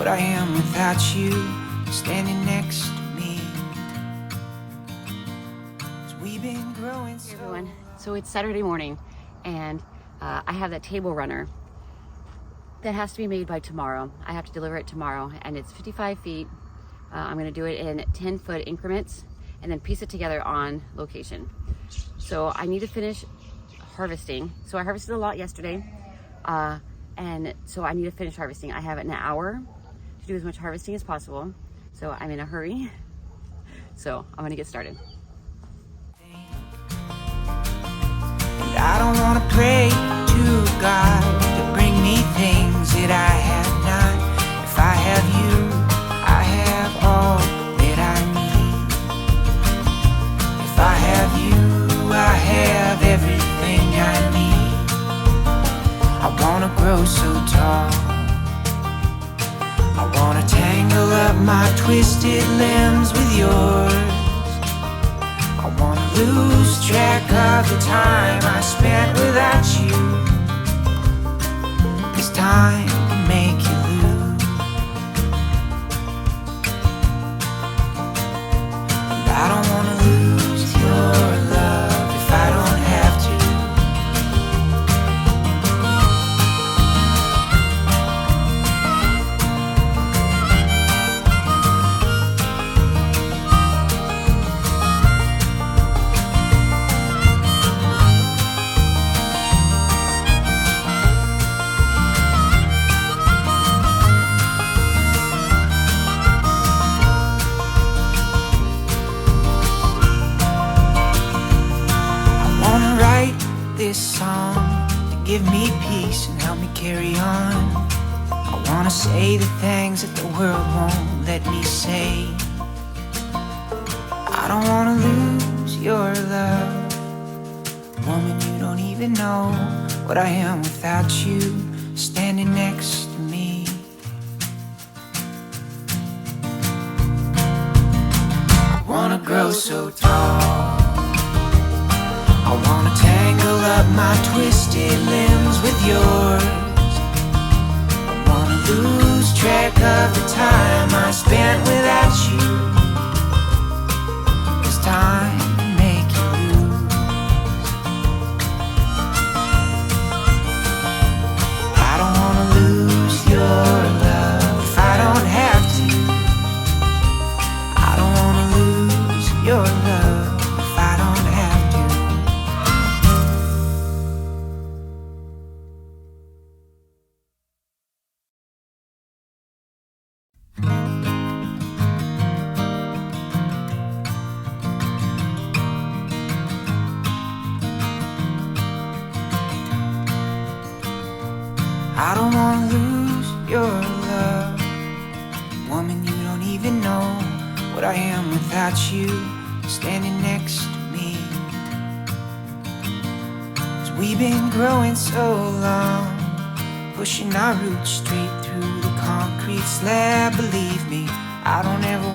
I am without you standing next to me. 'Cause we've been growing so. Hey everyone, so it's Saturday morning and I have that table runner that has to be made by tomorrow. I have to deliver it tomorrow and it's 55 feet. I'm gonna do it in 10-foot increments and then piece it together on location. So I need to finish harvesting. So I harvested a lot yesterday and so I need to finish harvesting. I have an hour to do as much harvesting as possible. So I'm in a hurry. So I'm gonna get started. And I don't want to pray to God to bring me things that I have not. If I have you, I have all that I need. If I have you, I have everything I need. I want to grow so tall. I want to tangle up my twisted limbs with yours. I wanna lose track of the time I spent without you. 'Cause time can make you lose. And I don't wanna lose your love if I don't have to. This song to give me peace and help me carry on. I wanna say the things that the world won't let me say. I don't wanna lose your love. Woman, you don't even know what I am without you standing next to me. I wanna grow so tall. I wanna tangle up my twisted limbs with yours. I wanna lose track of the time I spent without you. 'Cause time can make you lose. I don't wanna lose your love if I don't have to. I don't wanna lose your love if I don't have to. I don't wanna lose your love. Woman, you don't even know what I am without you standing next to me. 'Cause we've been growing so long, pushing our roots straight through the concrete slab. Believe me, I don't ever